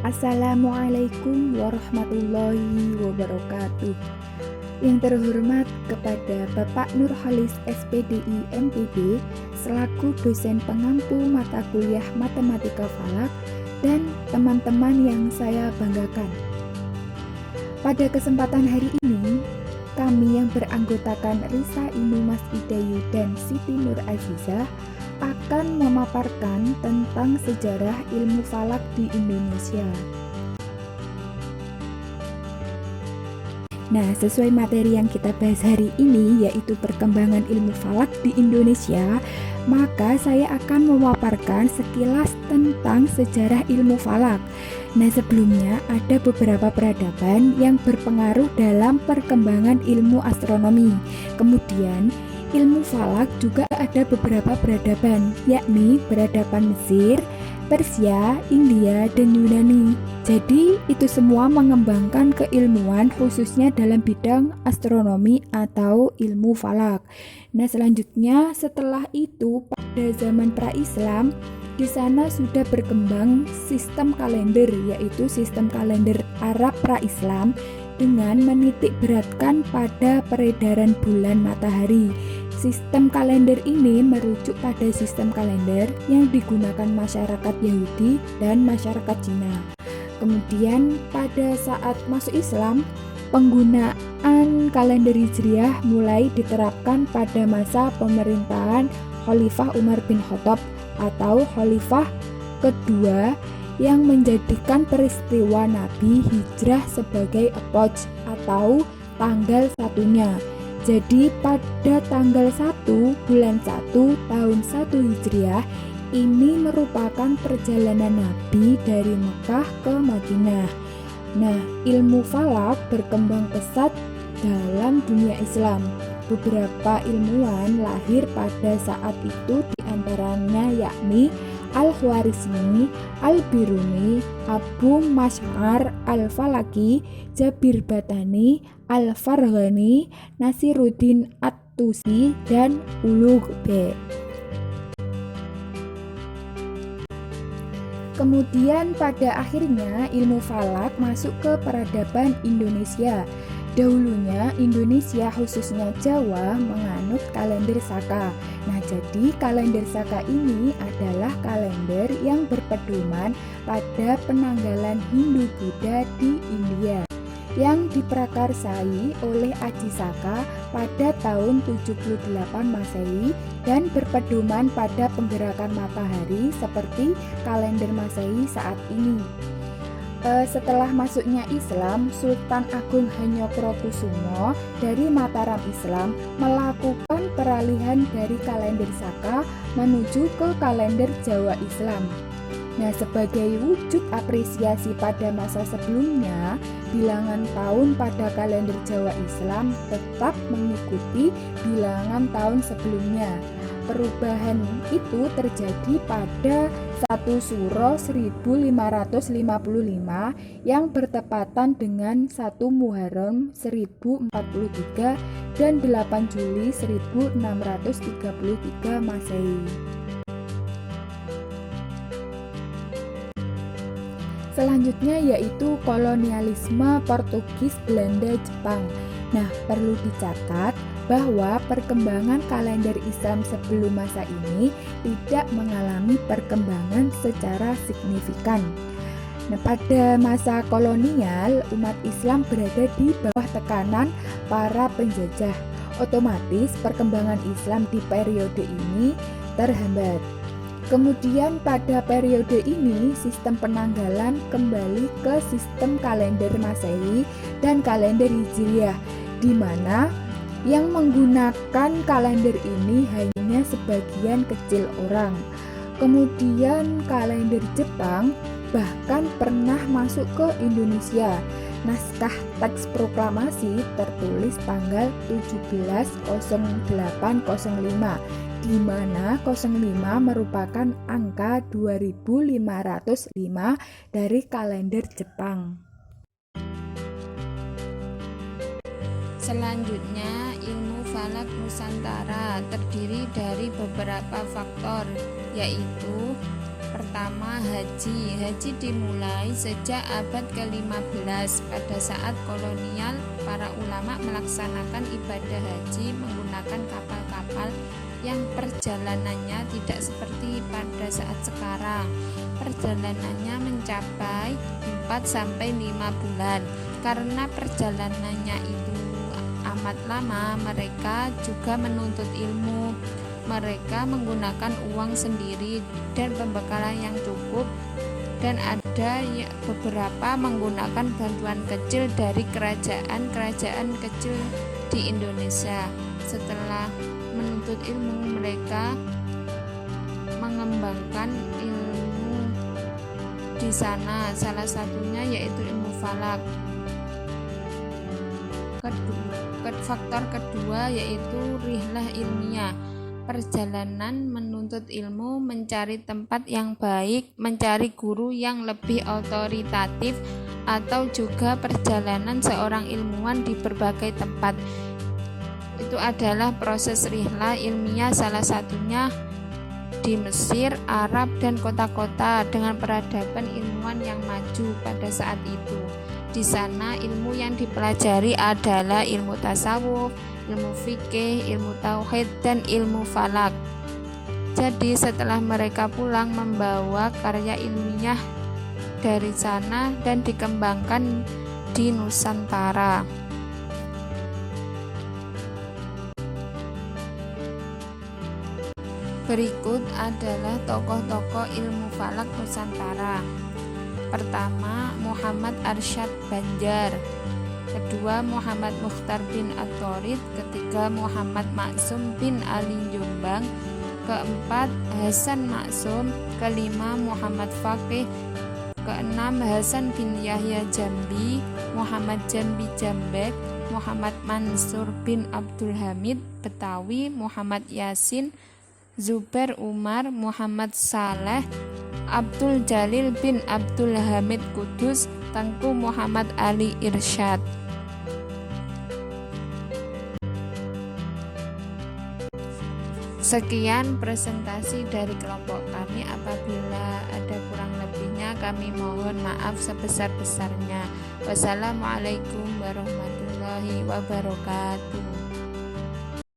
Assalamualaikum warahmatullahi wabarakatuh. Yang terhormat kepada Bapak Nurholis SPDI MPD selaku dosen pengampu mata kuliah Matematika Falak dan teman-teman yang saya banggakan. Pada kesempatan hari ini, kami yang beranggotakan Risa Inu Mas Idayu dan Siti Nur Azizah akan memaparkan tentang sejarah ilmu falak di Indonesia. Nah, sesuai materi yang kita bahas hari ini, yaitu perkembangan ilmu falak di Indonesia, maka saya akan memaparkan sekilas tentang sejarah ilmu falak. Nah, sebelumnya ada beberapa peradaban yang berpengaruh dalam perkembangan ilmu astronomi. Kemudian, ilmu falak juga ada beberapa peradaban, yakni peradaban Mesir, Persia, India, dan Yunani. Jadi, itu semua mengembangkan keilmuan khususnya dalam bidang astronomi atau ilmu falak. Nah, selanjutnya setelah itu pada zaman pra-Islam, di sana sudah berkembang sistem kalender, yaitu sistem kalender Arab pra-Islam dengan menitik beratkan pada peredaran bulan matahari. Sistem kalender ini merujuk pada sistem kalender yang digunakan masyarakat Yahudi dan masyarakat Cina. Kemudian pada saat masuk Islam, penggunaan kalender Hijriah mulai diterapkan pada masa pemerintahan Khalifah Umar bin Khattab atau Khalifah kedua yang menjadikan peristiwa Nabi Hijrah sebagai approach atau tanggal satunya. Jadi pada tanggal 1 bulan 1 tahun 1 Hijriah ini merupakan perjalanan Nabi dari Mekah ke Madinah. Nah, ilmu falak berkembang pesat dalam dunia Islam. Beberapa ilmuwan lahir pada saat itu, diantaranya yakni Al-Khwarizmi, Al-Biruni, Abu Mash'ar Al-Falaki, Jabir Batani, Al-Farghani, Nasiruddin At-Tusi, dan Ulugh B. Kemudian pada akhirnya ilmu falak masuk ke peradaban Indonesia. Dahulunya Indonesia khususnya Jawa menganut kalender Saka. Nah, jadi kalender Saka ini adalah kalender yang berpedoman pada penanggalan Hindu-Buddha di India yang diprakarsai oleh Aji Saka pada tahun 78 Masehi dan berpedoman pada penggerakan matahari seperti kalender Masehi saat ini. Setelah masuknya Islam, Sultan Agung Hanyokrokusumo dari Mataram Islam melakukan peralihan dari kalender Saka menuju ke kalender Jawa Islam. Nah, sebagai wujud apresiasi pada masa sebelumnya, bilangan tahun pada kalender Jawa Islam tetap mengikuti bilangan tahun sebelumnya. Perubahan itu terjadi pada 1 Suro 1555 yang bertepatan dengan 1 Muharram 1043 dan 8 Juli 1633 Masehi. Selanjutnya yaitu kolonialisme Portugis, Belanda, Jepang. Nah, perlu dicatat bahwa perkembangan kalender Islam sebelum masa ini tidak mengalami perkembangan secara signifikan. Nah, pada masa kolonial, umat Islam berada di bawah tekanan para penjajah. Otomatis perkembangan Islam di periode ini terhambat. Kemudian pada periode ini sistem penanggalan kembali ke sistem kalender Masehi dan kalender Hijriah, di mana yang menggunakan kalender ini hanya sebagian kecil orang. Kemudian kalender Jepang bahkan pernah masuk ke Indonesia. Naskah teks proklamasi tertulis tanggal 17/08/05, di mana 05 merupakan angka 2505 dari kalender Jepang. Selanjutnya, ilmu falak Nusantara terdiri dari beberapa faktor, yaitu Pertama, haji. Haji dimulai sejak abad ke-15. Pada saat kolonial, para ulama melaksanakan ibadah haji menggunakan kapal-kapal yang perjalanannya tidak seperti pada saat sekarang. Perjalanannya mencapai 4-5 bulan. Karena perjalanannya itu amat lama, mereka juga menuntut ilmu. Mereka menggunakan uang sendiri dan pembekalan yang cukup, dan ada beberapa menggunakan bantuan kecil dari kerajaan-kerajaan kecil di Indonesia. Setelah menuntut ilmu, mereka mengembangkan ilmu di sana, salah satunya yaitu ilmu falak. Faktor kedua yaitu rihlah ilmiah. Perjalanan menuntut ilmu, mencari tempat yang baik, mencari guru yang lebih otoritatif, atau juga perjalanan seorang ilmuwan di berbagai tempat. Itu adalah proses rihlah ilmiah, salah satunya di Mesir, Arab, dan kota-kota dengan peradaban ilmuwan yang maju pada saat itu. Di sana ilmu yang dipelajari adalah ilmu tasawuf, ilmu fikih, ilmu tauhid, dan ilmu falak. Jadi setelah mereka pulang membawa karya ilmiah dari sana dan dikembangkan di Nusantara. Berikut adalah tokoh-tokoh ilmu falak Nusantara. Pertama, Muhammad Arsyad Banjar. Kedua, Muhammad Mukhtar bin At-Thorid. Ketiga, Muhammad Maksum bin Ali Jombang. Keempat, Hasan Maksum. Kelima, Muhammad Faqih. Keenam, Hasan bin Yahya Jambi. Muhammad Jambi Jambek. Muhammad Mansur bin Abdul Hamid Betawi. Muhammad Yasin, Zubair Umar, Muhammad Saleh, Abdul Jalil bin Abdul Hamid Kudus, Tengku Muhammad Ali Irsyad. Sekian presentasi dari kelompok kami. Apabila ada kurang lebihnya, kami mohon maaf sebesar-besarnya. Wassalamualaikum warahmatullahi wabarakatuh.